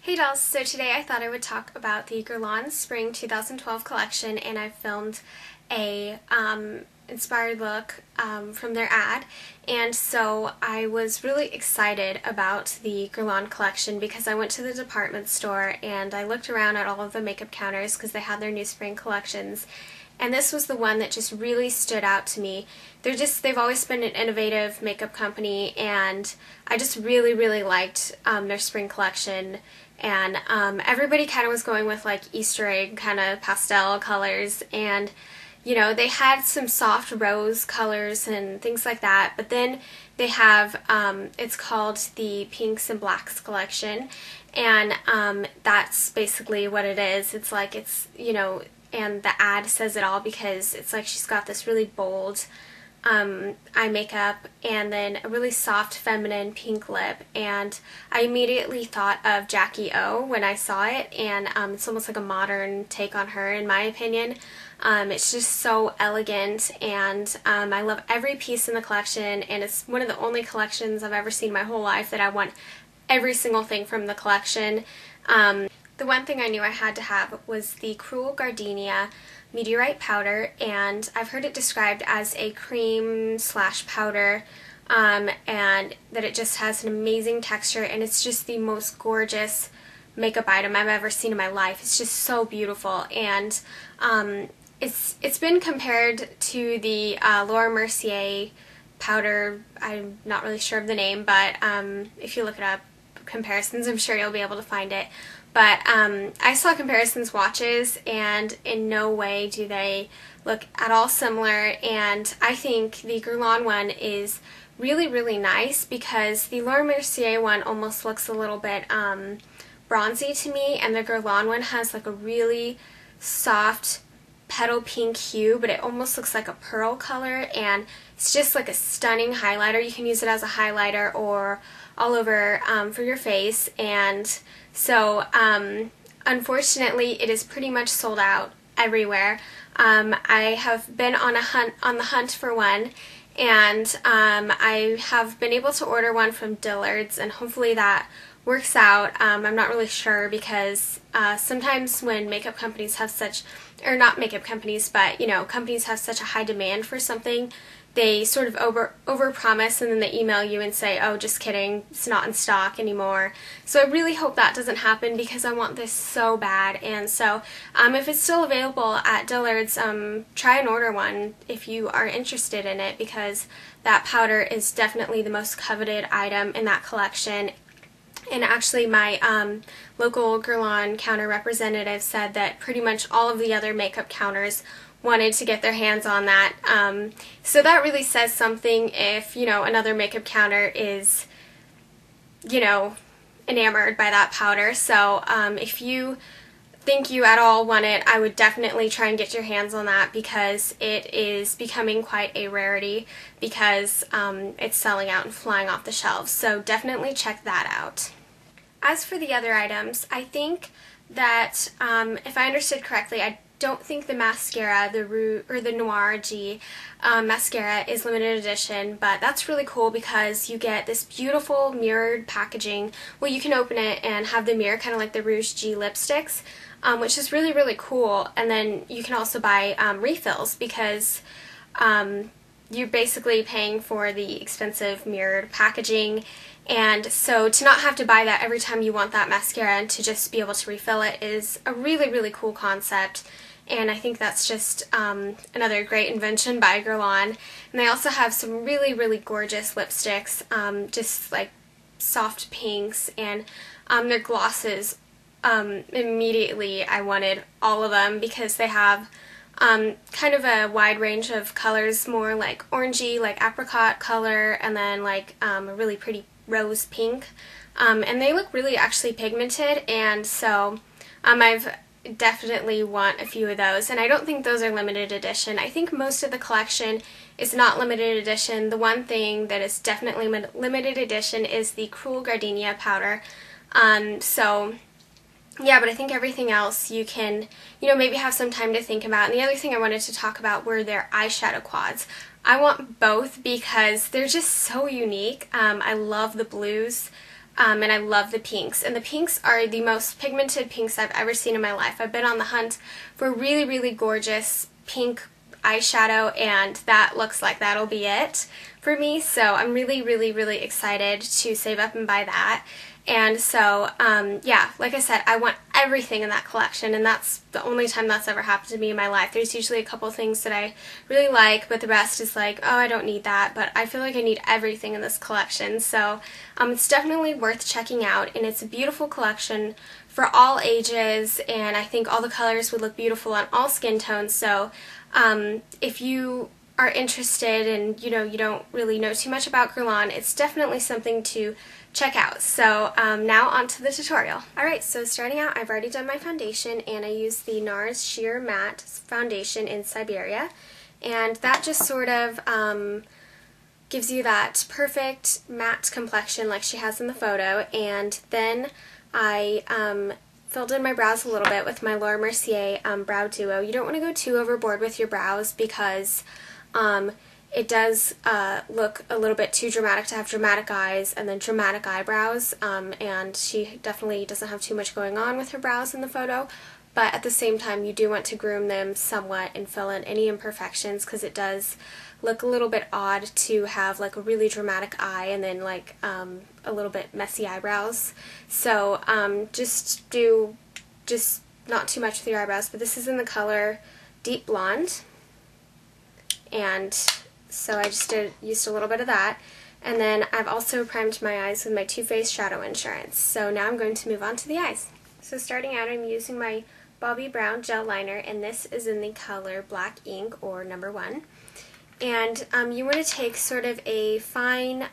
Hey dolls, so today I thought I would talk about the Guerlain Spring 2012 collection, and I filmed a inspired look from their ad. And so I was really excited about the Guerlain collection because I went to the department store and I looked around at all of the makeup counters because they had their new spring collections. And this was the one that just really stood out to me. They've always been an innovative makeup company, and I just really liked their spring collection. And everybody kind of was going with like Easter egg kind of pastel colors, and you know, they had some soft rose colors and things like that, but then they have, it's called the Pinks and Blacks collection, and that's basically what it is. It's like, you know, and the ad says it all because it's like she's got this really bold eye makeup and then a really soft feminine pink lip, and I immediately thought of Jackie O when I saw it, and it's almost like a modern take on her in my opinion. It's just so elegant, and I love every piece in the collection, and it's one of the only collections I've ever seen in my whole life that I want every single thing from the collection. The one thing I knew I had to have was the Cruel Gardenia Meteorite powder, and I've heard it described as a cream slash powder, and that it just has an amazing texture, and it's just the most gorgeous makeup item I've ever seen in my life. It's just so beautiful, and it's been compared to the Laura Mercier powder. I'm not really sure of the name, but if you look it up, comparisons, I'm sure you'll be able to find it. But I saw comparison swatches, and in no way do they look at all similar, and I think the Guerlain one is really nice because the Laura Mercier one almost looks a little bit bronzy to me, and the Guerlain one has like a really soft petal pink hue, but it almost looks like a pearl color, and it's just like a stunning highlighter. You can use it as a highlighter or all over for your face, and so unfortunately it is pretty much sold out everywhere. I have been on the hunt for one, and I have been able to order one from Dillard's, and hopefully that works out. I'm not really sure because sometimes when makeup companies have such, or not makeup companies, but you know, companies have such a high demand for something, they sort of over promise, and then they email you and say, oh, just kidding, it's not in stock anymore. So I really hope that doesn't happen because I want this so bad. And so if it's still available at Dillard's, try and order one if you are interested in it, because that powder is definitely the most coveted item in that collection. And actually my local Guerlain counter representative said that pretty much all of the other makeup counters wanted to get their hands on that. So that really says something if, you know, another makeup counter is, you know, enamored by that powder. So if you think you at all want it, I would definitely try and get your hands on that because it is becoming quite a rarity because it's selling out and flying off the shelves. So definitely check that out. As for the other items, I think that if I understood correctly, I don't think the mascara, the Noir G mascara is limited edition, but that's really cool because you get this beautiful mirrored packaging. Well, you can open it and have the mirror kind of like the Rouge G lipsticks, which is really cool. And then you can also buy refills because you're basically paying for the expensive mirrored packaging. And so to not have to buy that every time you want that mascara and to just be able to refill it is a really cool concept. And I think that's just another great invention by Guerlain. And they also have some really gorgeous lipsticks, just like soft pinks, and their glosses. Immediately I wanted all of them because they have kind of a wide range of colors, more like orangey, like apricot color, and then like a really pretty rose pink, and they look really actually pigmented, and so I've definitely want a few of those, and I don't think those are limited edition. I think most of the collection is not limited edition. The one thing that is definitely limited edition is the Cruel Gardenia powder. So yeah, but I think everything else you can, you know, maybe have some time to think about. And the other thing I wanted to talk about were their eyeshadow quads. I want both because they're just so unique. I love the blues. and I love the pinks. And the pinks are the most pigmented pinks I've ever seen in my life. I've been on the hunt for really, really gorgeous pink eyeshadow, and that looks like that'll be it for me. So I'm really, really, really excited to save up and buy that. And so, yeah, like I said, I want everything in that collection, and that's the only time that's ever happened to me in my life. There's usually a couple things that I really like, but the rest is like, oh, I don't need that, but I feel like I need everything in this collection. So, it's definitely worth checking out, and it's a beautiful collection for all ages, and I think all the colors would look beautiful on all skin tones. So, if you are interested and you don't really know too much about Guerlain, it's definitely something to check out. So now on to the tutorial. Alright, so starting out, I've already done my foundation, and I used the NARS Sheer Matte Foundation in Siberia, and that just sort of gives you that perfect matte complexion like she has in the photo. And then I filled in my brows a little bit with my Laura Mercier Brow Duo. You don't want to go too overboard with your brows because it does look a little bit too dramatic to have dramatic eyes and then dramatic eyebrows, and she definitely doesn't have too much going on with her brows in the photo, but at the same time you do want to groom them somewhat and fill in any imperfections, because it does look a little bit odd to have like a really dramatic eye and then like a little bit messy eyebrows. So just not too much with your eyebrows, but this is in the color Deep Blonde, and so I just used a little bit of that. And then I've also primed my eyes with my Too Faced Shadow Insurance. So now I'm going to move on to the eyes. So starting out, I'm using my Bobbi Brown gel liner, and this is in the color Black Ink, or number 1. And you want to take sort of a fine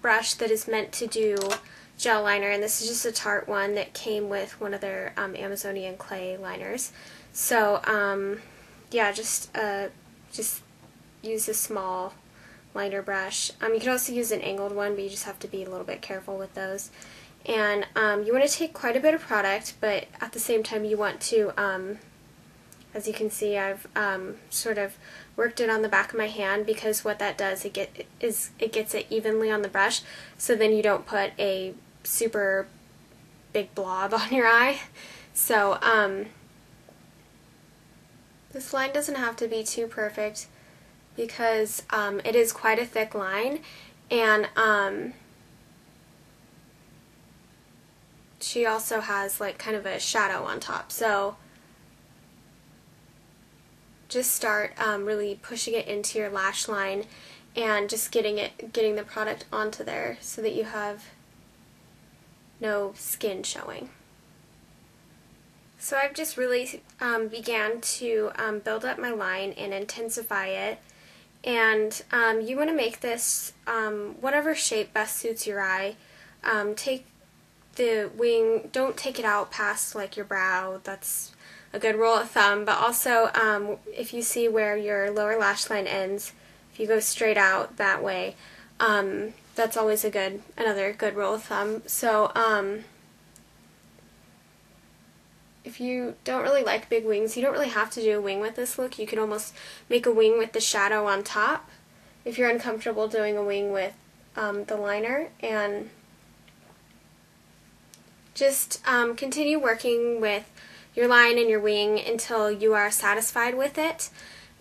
brush that is meant to do gel liner, and this is just a Tarte one that came with one of their Amazonian clay liners. So yeah, just use a small liner brush. You can also use an angled one, but you just have to be a little bit careful with those. And you want to take quite a bit of product, but at the same time you want to, as you can see, I've sort of worked it on the back of my hand, because what that does, it gets it evenly on the brush, so then you don't put a super big blob on your eye. So this line doesn't have to be too perfect, because it is quite a thick line, and she also has like kind of a shadow on top. So just start really pushing it into your lash line and just getting the product onto there so that you have no skin showing. So I've just really began to build up my line and intensify it. And you want to make this whatever shape best suits your eye. Take the wing, don't take it out past like your brow, that's a good rule of thumb, but also if you see where your lower lash line ends, if you go straight out that way, that's always another good rule of thumb. So if you don't really like big wings, you don't really have to do a wing with this look. You can almost make a wing with the shadow on top if you're uncomfortable doing a wing with the liner. And just continue working with your line and your wing until you are satisfied with it.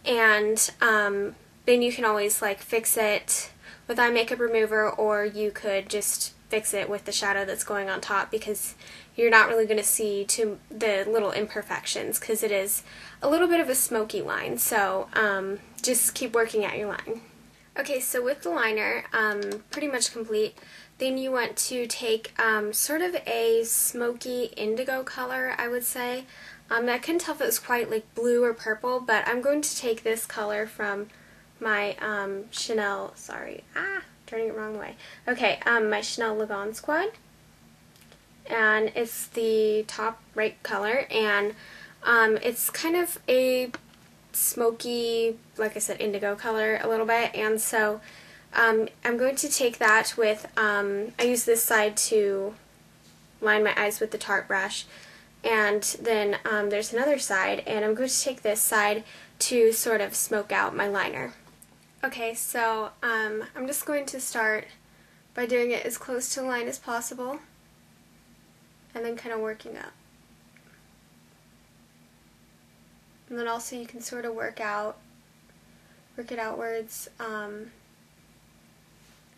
And then you can always like fix it with eye makeup remover, or you could just fix it with the shadow that's going on top, because you're not really going to see the little imperfections, because it is a little bit of a smoky line. So just keep working at your line. Okay, so with the liner pretty much complete, then you want to take sort of a smoky indigo color, I would say. I couldn't tell if it was quite like blue or purple, but I'm going to take this color from my Chanel, turning it wrong way. Okay, my Chanel Lagon Squad, and it's the top right color, and it's kind of a smoky, like I said, indigo color a little bit. And so I'm going to take that with, I use this side to line my eyes with the Tarte brush, and then there's another side, and I'm going to take this side to sort of smoke out my liner. Okay, so I'm just going to start by doing it as close to the line as possible and then kind of working up. And then also you can sort of work it outwards,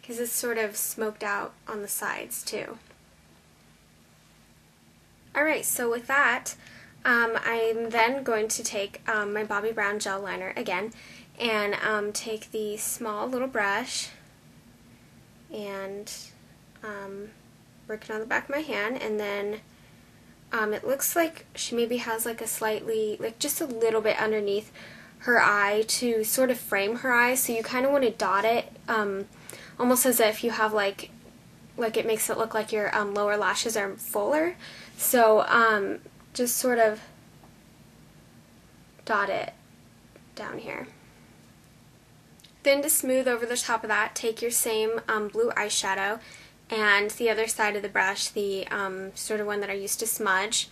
because it's sort of smoked out on the sides too. Alright, so with that, I'm then going to take my Bobbi Brown gel liner again, and take the small little brush and work it on the back of my hand, and then it looks like she maybe has like a slightly, like just a little bit underneath her eye to sort of frame her eye, so you kind of want to dot it, almost as if you have like it makes it look like your lower lashes are fuller. So just sort of dot it down here. Then to smooth over the top of that, take your same blue eyeshadow and the other side of the brush, the sort of one that I used to smudge,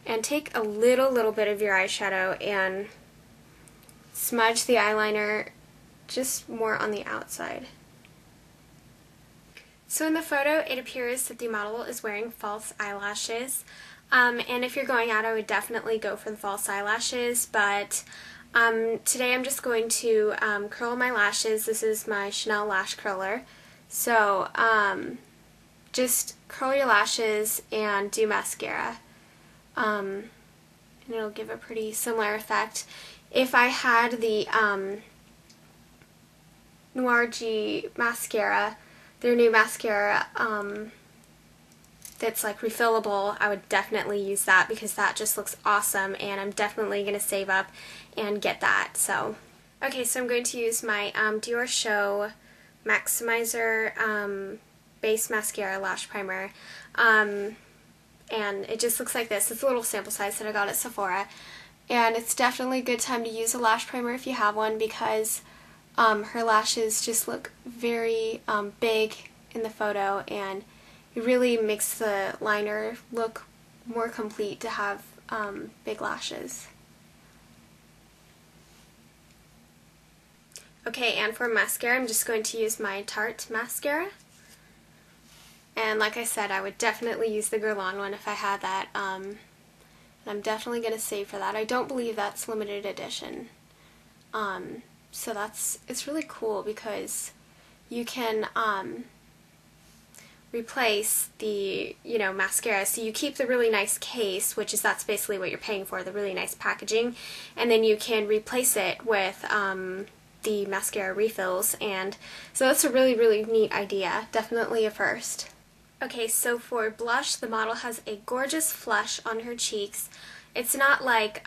and take a little bit of your eyeshadow and smudge the eyeliner just more on the outside. So in the photo, it appears that the model is wearing false eyelashes, and if you're going out, I would definitely go for the false eyelashes, but today I'm just going to curl my lashes. This is my Chanel lash curler. So just curl your lashes and do mascara, and it'll give a pretty similar effect. If I had the Noir G mascara, their new mascara that's like refillable, I would definitely use that because that just looks awesome, and I'm definitely going to save up and get that. So okay, so I'm going to use my Dior Show Maximizer Base Mascara Lash Primer, and it just looks like this. It's a little sample size that I got at Sephora, and it's definitely a good time to use a lash primer if you have one, because her lashes just look very big in the photo, and it really makes the liner look more complete to have big lashes. Okay, and for mascara, I'm just going to use my Tarte mascara. And like I said, I would definitely use the Guerlain one if I had that. And I'm definitely going to save for that. I don't believe that's limited edition. So it's really cool because you can replace the, mascara. So you keep the really nice case, that's basically what you're paying for, the really nice packaging, and then you can replace it with the mascara refills, and so that's a really neat idea. Definitely a first. Okay, so for blush, the model has a gorgeous flush on her cheeks. It's not like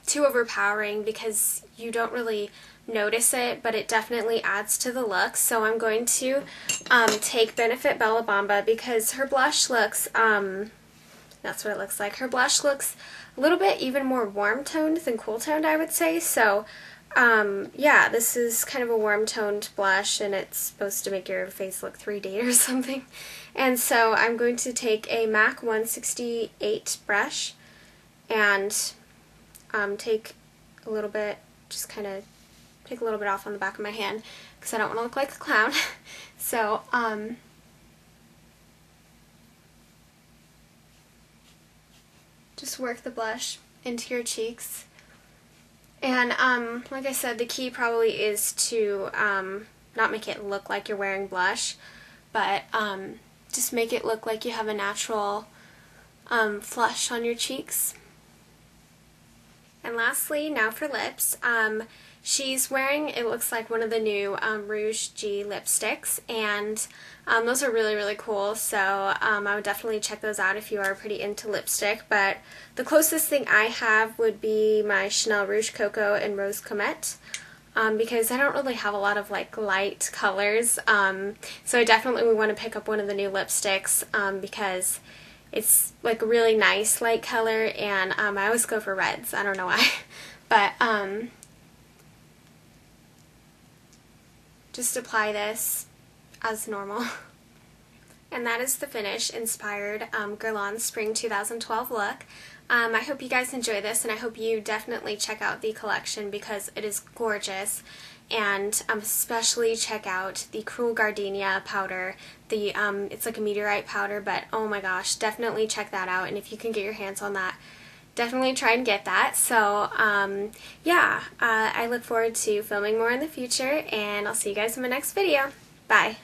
too overpowering because you don't really notice it, but it definitely adds to the look. So I'm going to take Benefit Bella Bamba because her blush looks, that's what it looks like. Her blush looks a little bit even more warm toned than cool toned, I would say. So yeah, this is kind of a warm toned blush, and it's supposed to make your face look 3D or something. And so I'm going to take a MAC 168 brush and take a little bit, just kind of take a little bit off on the back of my hand because I don't want to look like a clown. So just work the blush into your cheeks. And like I said, the key probably is to not make it look like you're wearing blush, but just make it look like you have a natural flush on your cheeks. And lastly, now for lips. She's wearing, it looks like, one of the new Rouge G lipsticks, and those are really cool, so I would definitely check those out if you are pretty into lipstick. But the closest thing I have would be my Chanel Rouge Coco and Rose Comet, because I don't really have a lot of like light colors, so I definitely would want to pick up one of the new lipsticks because it's like a really nice light color, and I always go for reds. I don't know why, but just apply this as normal. And that is the finish inspired Guerlain Spring 2012 look. I hope you guys enjoy this, and I hope you definitely check out the collection because it is gorgeous. and especially check out the Cruel Gardenia powder. It's like a meteorite powder, but oh my gosh, definitely check that out, and if you can get your hands on that, definitely try and get that. So yeah, I look forward to filming more in the future, and I'll see you guys in my next video. Bye!